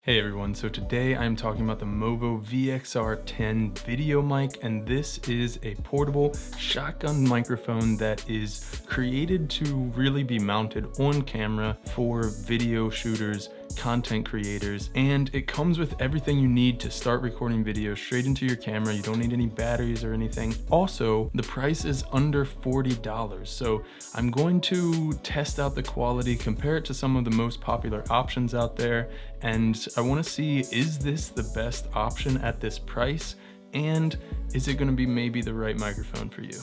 Hey everyone, so today I'm talking about the Movo VXR10 video mic, and this is a portable shotgun microphone that is created to really be mounted on camera for video shooters, content creators, and it comes with everything you need to start recording videos straight into your camera. You don't need any batteries or anything. Also, the price is under $40, so I'm going to test out the quality, compare it to some of the most popular options out there, and I want to see, is this the best option at this price, and is it going to be maybe the right microphone for you?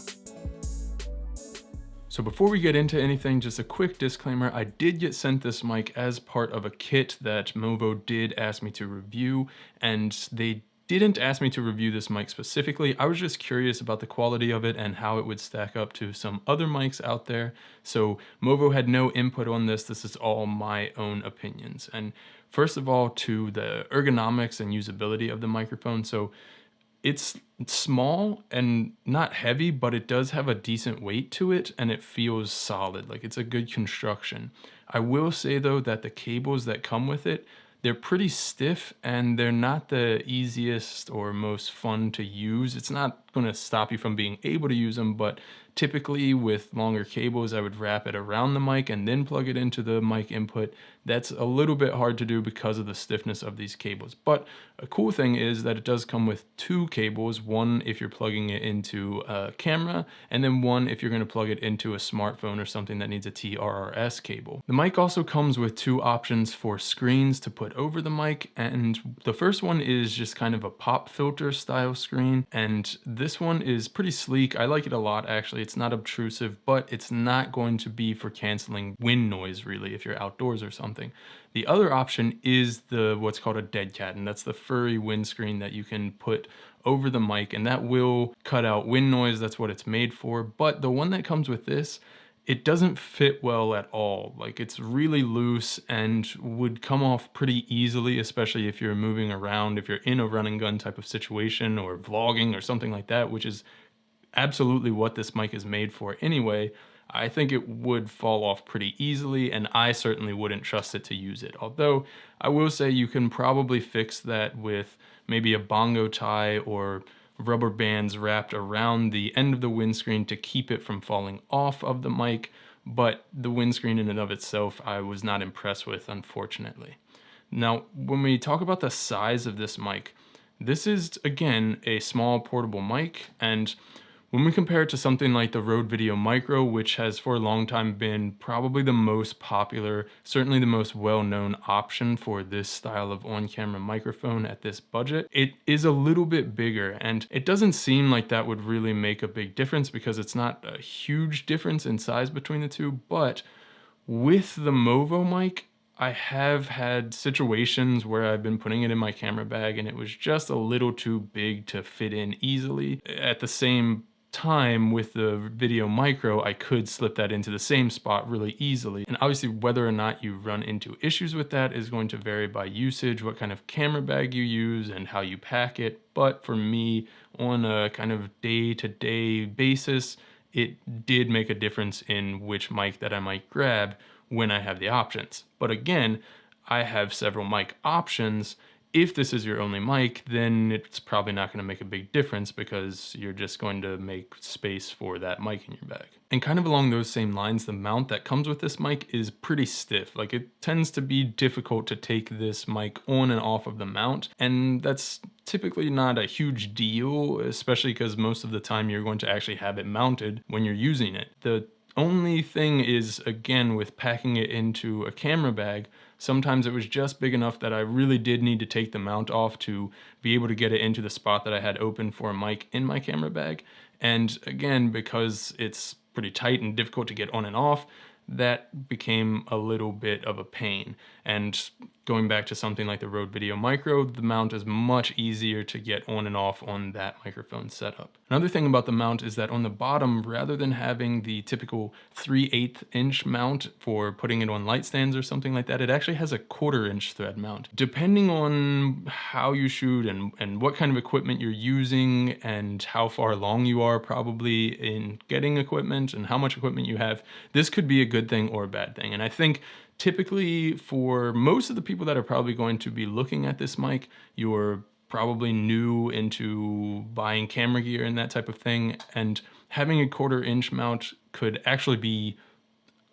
So before we get into anything, just a quick disclaimer. I did get sent this mic as part of a kit that Movo did ask me to review, and they didn't ask me to review this mic specifically. I was just curious about the quality of it and how it would stack up to some other mics out there. So Movo had no input on this. This is all my own opinions. And first of all, to the ergonomics and usability of the microphone. So it's small and not heavy, but it does have a decent weight to it and it feels solid. Like, it's a good construction. I will say though that the cables that come with it, they're pretty stiff and they're not the easiest or most fun to use. It's not going to stop you from being able to use them, but typically with longer cables, I would wrap it around the mic and then plug it into the mic input. That's a little bit hard to do because of the stiffness of these cables. But a cool thing is that it does come with two cables, one if you're plugging it into a camera, and then one if you're going to plug it into a smartphone or something that needs a TRRS cable. The mic also comes with two options for screens to put over the mic, and the first one is just kind of a pop filter style screen, and this one is pretty sleek. I like it a lot actually. It's not obtrusive, but it's not going to be for canceling wind noise really if you're outdoors or something. The other option is what's called a dead cat, and that's the furry windscreen that you can put over the mic, and that will cut out wind noise. That's what it's made for. But the one that comes with this, it doesn't fit well at all. Like, it's really loose and would come off pretty easily, especially if you're moving around, if you're in a run and gun type of situation or vlogging or something like that, which is absolutely what this mic is made for anyway. I think it would fall off pretty easily, and I certainly wouldn't trust it to use it. Although I will say you can probably fix that with maybe a bongo tie or rubber bands wrapped around the end of the windscreen to keep it from falling off of the mic, but the windscreen in and of itself I was not impressed with, unfortunately. Now, when we talk about the size of this mic, this is again a small portable mic, and when we compare it to something like the Rode Video Micro, which has for a long time been probably the most popular, certainly the most well-known option for this style of on-camera microphone at this budget, it is a little bit bigger, and it doesn't seem like that would really make a big difference because it's not a huge difference in size between the two. But with the Movo mic, I have had situations where I've been putting it in my camera bag and it was just a little too big to fit in easily. At the same time, with the Video Micro, I could slip that into the same spot really easily. And obviously whether or not you run into issues with that is going to vary by usage, what kind of camera bag you use and how you pack it. But for me, on a kind of day-to-day basis, it did make a difference in which mic that I might grab when I have the options. But again, I have several mic options. If this is your only mic, then it's probably not going to make a big difference because you're just going to make space for that mic in your bag. And kind of along those same lines, the mount that comes with this mic is pretty stiff. Like, it tends to be difficult to take this mic on and off of the mount, and that's typically not a huge deal, especially because most of the time you're going to actually have it mounted when you're using it. The only thing is, again, with packing it into a camera bag, sometimes it was just big enough that I really did need to take the mount off to be able to get it into the spot that I had open for a mic in my camera bag. And again, because it's pretty tight and difficult to get on and off, that became a little bit of a pain. And going back to something like the Rode Video Micro, the mount is much easier to get on and off on that microphone setup. Another thing about the mount is that on the bottom, rather than having the typical 3/8 inch mount for putting it on light stands or something like that, it actually has a 1/4 inch thread mount. Depending on how you shoot and what kind of equipment you're using and how far along you are probably in getting equipment and how much equipment you have, this could be a good thing or a bad thing. And I think typically for most of the people that are probably going to be looking at this mic, you're probably new into buying camera gear and that type of thing, and having a 1/4" mount could actually be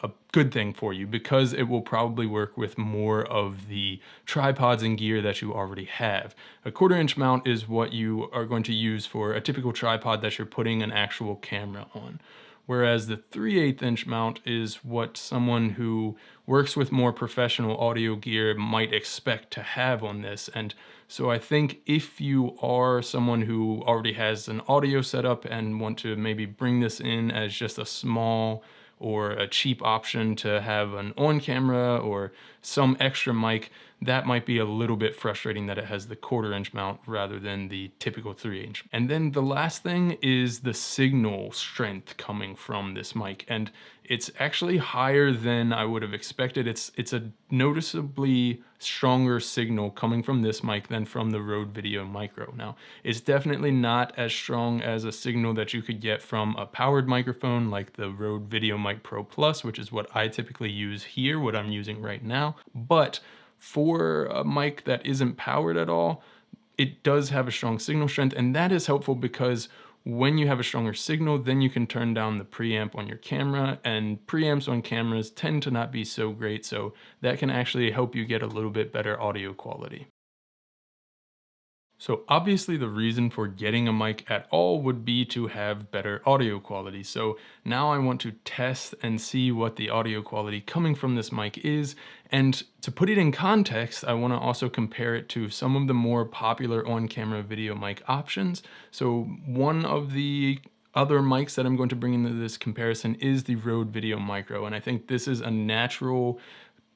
a good thing for you because it will probably work with more of the tripods and gear that you already have. A 1/4" mount is what you are going to use for a typical tripod that you're putting an actual camera on. Whereas the 3/8" mount is what someone who works with more professional audio gear might expect to have on this. And so I think if you are someone who already has an audio setup and want to maybe bring this in as just a small or a cheap option to have an on camera or some extra mic, that might be a little bit frustrating that it has the 1/4" mount rather than the typical 3/8. And then the last thing is the signal strength coming from this mic, and it's actually higher than I would have expected. It's a noticeably stronger signal coming from this mic than from the Rode Video Micro. Now, it's definitely not as strong as a signal that you could get from a powered microphone like the Rode Video Mic Pro Plus, which is what I typically use here, what I'm using right now. But for a mic that isn't powered at all, it does have a strong signal strength, and that is helpful because when you have a stronger signal, then you can turn down the preamp on your camera, and preamps on cameras tend to not be so great, so that can actually help you get a little bit better audio quality. So obviously the reason for getting a mic at all would be to have better audio quality. So now I want to test and see what the audio quality coming from this mic is. And to put it in context, I want to also compare it to some of the more popular on-camera video mic options. So one of the other mics that I'm going to bring into this comparison is the Rode Video Micro. And I think this is a natural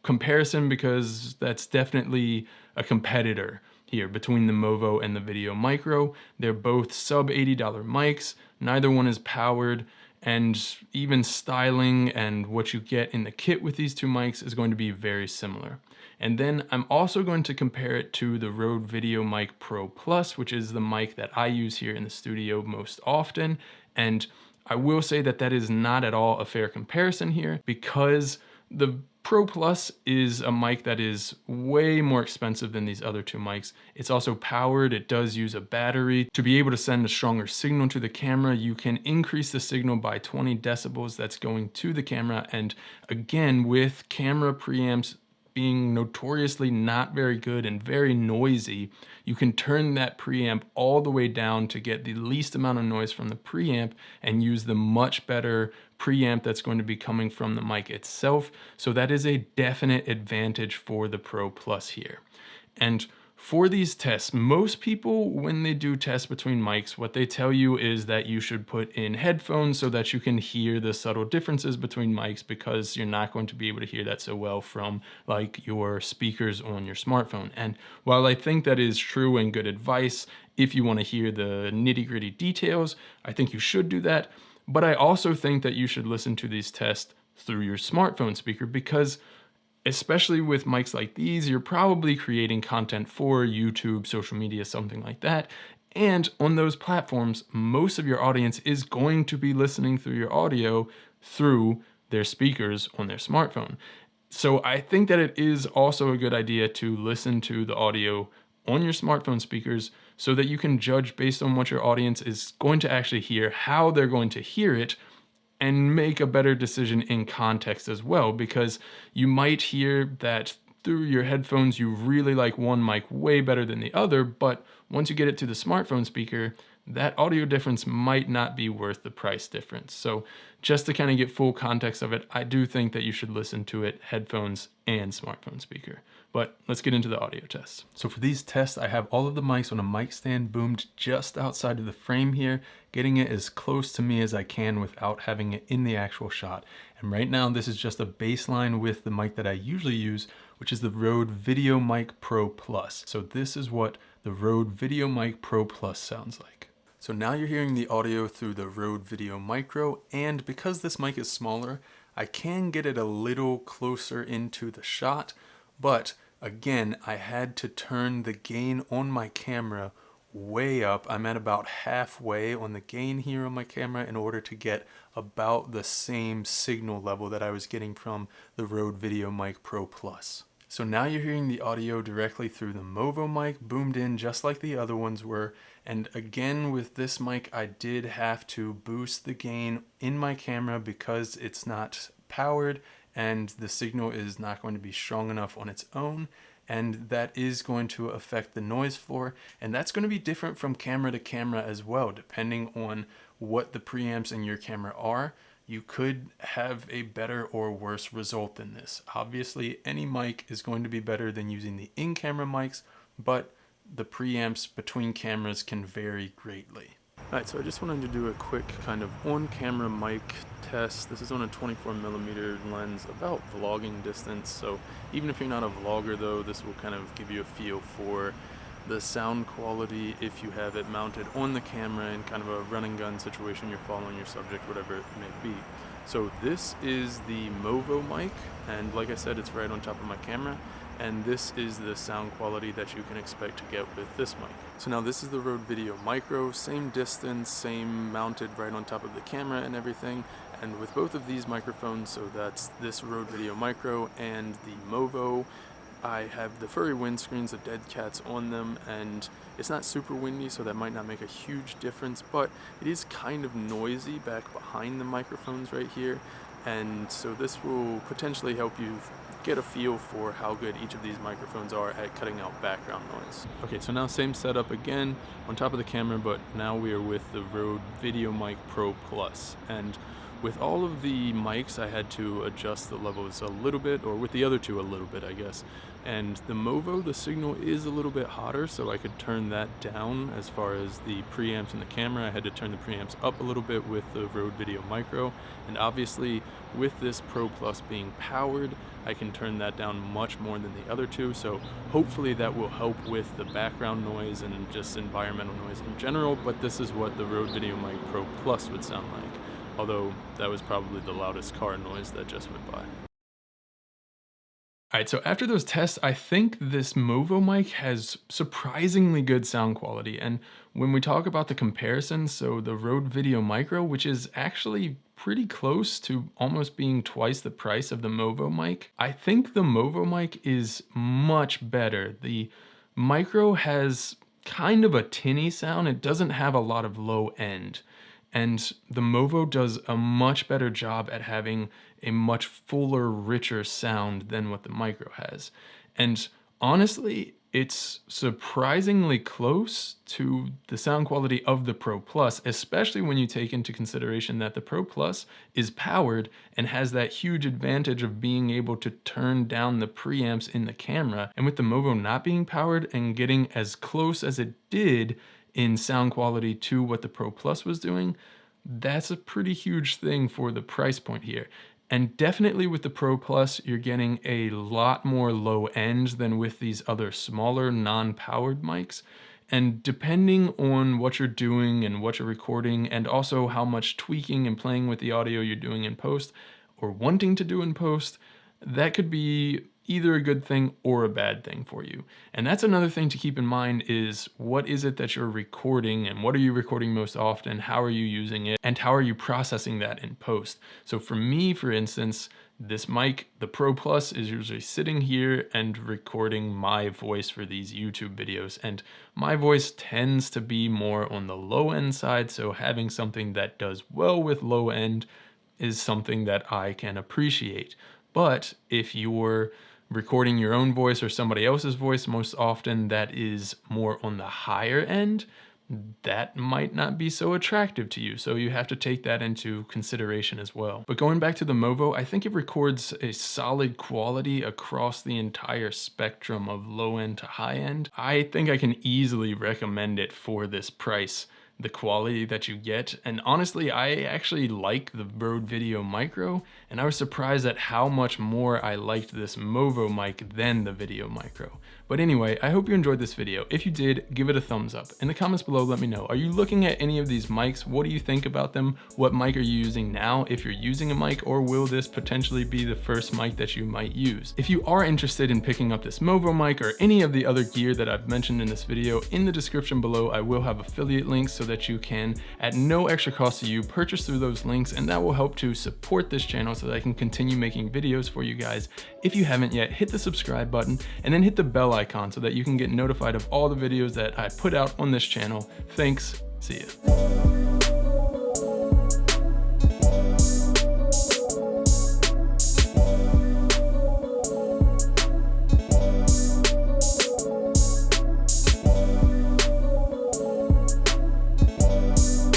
comparison because that's definitely a competitor here between the Movo and the Video Micro. They're both sub $80 mics, neither one is powered, and even styling and what you get in the kit with these two mics is going to be very similar. And then I'm also going to compare it to the Rode Video Mic Pro Plus, which is the mic that I use here in the studio most often. And I will say that that is not at all a fair comparison here because the Pro Plus is a mic that is way more expensive than these other two mics. It's also powered. It does use a battery. To be able to send a stronger signal to the camera, you can increase the signal by 20 decibels that's going to the camera. And again, with camera preamps being notoriously not very good and very noisy, you can turn that preamp all the way down to get the least amount of noise from the preamp and use the much better preamp that's going to be coming from the mic itself. So that is a definite advantage for the Pro Plus here. And for these tests, most people, when they do tests between mics, what they tell you is that you should put in headphones so that you can hear the subtle differences between mics, because you're not going to be able to hear that so well from like your speakers on your smartphone. And while I think that is true and good advice, if you want to hear the nitty-gritty details, I think you should do that. But I also think that you should listen to these tests through your smartphone speaker, because especially with mics like these, you're probably creating content for YouTube, social media, something like that. And on those platforms, most of your audience is going to be listening through your audio through their speakers on their smartphone. So I think that it is also a good idea to listen to the audio on your smartphone speakers so that you can judge based on what your audience is going to actually hear, how they're going to hear it, and make a better decision in context as well, because you might hear that through your headphones you really like one mic way better than the other, but once you get it to the smartphone speaker, that audio difference might not be worth the price difference. So just to kind of get full context of it, I do think that you should listen to it headphones and smartphone speaker. But let's get into the audio tests. So for these tests, I have all of the mics on a mic stand boomed just outside of the frame here, getting it as close to me as I can without having it in the actual shot. And right now, this is just a baseline with the mic that I usually use, which is the Rode Video Mic Pro Plus. So this is what the Rode Video Mic Pro Plus sounds like. So now you're hearing the audio through the Rode Video Micro, and because this mic is smaller, I can get it a little closer into the shot, but again, I had to turn the gain on my camera way up. I'm at about halfway on the gain here on my camera in order to get about the same signal level that I was getting from the Rode VideoMic Pro Plus. So now you're hearing the audio directly through the Movo mic, boomed in just like the other ones were. And again, with this mic, I did have to boost the gain in my camera because it's not powered and the signal is not going to be strong enough on its own. And that is going to affect the noise floor. And that's going to be different from camera to camera as well, depending on what the preamps in your camera are. You could have a better or worse result than this. Obviously, any mic is going to be better than using the in-camera mics, but the preamps between cameras can vary greatly. Alright, so I just wanted to do a quick kind of on-camera mic test. This is on a 24mm lens, about vlogging distance, so even if you're not a vlogger though, this will kind of give you a feel for the sound quality if you have it mounted on the camera in kind of a run and gun situation, you're following your subject, whatever it may be. So this is the Movo mic, and like I said, it's right on top of my camera, and this is the sound quality that you can expect to get with this mic. So now this is the Rode Video Micro, same distance, same mounted right on top of the camera and everything, and with both of these microphones, so that's this Rode Video Micro and the Movo, I have the furry windscreens, the dead cats on them, and it's not super windy, so that might not make a huge difference, but it is kind of noisy back behind the microphones right here, and so this will potentially help you get a feel for how good each of these microphones are at cutting out background noise. Okay, so now same setup again on top of the camera, but now we are with the Rode VideoMic Pro Plus, and with all of the mics, I had to adjust the levels a little bit, or with the other two a little bit, I guess. And the Movo, the signal is a little bit hotter, so I could turn that down as far as the preamps in the camera. I had to turn the preamps up a little bit with the Rode Video Micro. And obviously, with this Pro Plus being powered, I can turn that down much more than the other two. So hopefully that will help with the background noise and just environmental noise in general. But this is what the Rode Video Mic Pro Plus would sound like. Although that was probably the loudest car noise that just went by. Alright, so after those tests, I think this Movo mic has surprisingly good sound quality. And when we talk about the comparison, so the Rode Video Micro, which is actually pretty close to almost being twice the price of the Movo mic, I think the Movo mic is much better. The Micro has kind of a tinny sound. It doesn't have a lot of low end. And the Movo does a much better job at having a much fuller, richer sound than what the Micro has. And honestly, it's surprisingly close to the sound quality of the Pro Plus, especially when you take into consideration that the Pro Plus is powered and has that huge advantage of being able to turn down the preamps in the camera. And with the Movo not being powered and getting as close as it did in sound quality to what the Pro Plus was doing, that's a pretty huge thing for the price point here. And definitely with the Pro Plus, you're getting a lot more low end than with these other smaller non-powered mics. And depending on what you're doing and what you're recording, and also how much tweaking and playing with the audio you're doing in post, or wanting to do in post, that could be either a good thing or a bad thing for you. And that's another thing to keep in mind is what is it that you're recording and what are you recording most often? How are you using it? And how are you processing that in post? So for me, for instance, this mic, the Pro Plus, is usually sitting here and recording my voice for these YouTube videos. And my voice tends to be more on the low end side. So having something that does well with low end is something that I can appreciate. But if you're recording your own voice or somebody else's voice, most often that is more on the higher end, that might not be so attractive to you. So you have to take that into consideration as well. But going back to the Movo, I think it records a solid quality across the entire spectrum of low end to high end. I think I can easily recommend it for this price, the quality that you get. And honestly, I actually like the Rode Video Micro, and I was surprised at how much more I liked this Movo mic than the Video Micro. But anyway, I hope you enjoyed this video. If you did, give it a thumbs up. In the comments below, let me know. Are you looking at any of these mics? What do you think about them? What mic are you using now, if you're using a mic, or will this potentially be the first mic that you might use? If you are interested in picking up this Movo mic or any of the other gear that I've mentioned in this video, in the description below, I will have affiliate links so that you can, at no extra cost to you, purchase through those links, and that will help to support this channel so that I can continue making videos for you guys. If you haven't yet, hit the subscribe button and then hit the bell icon so that you can get notified of all the videos that I put out on this channel. Thanks, see ya.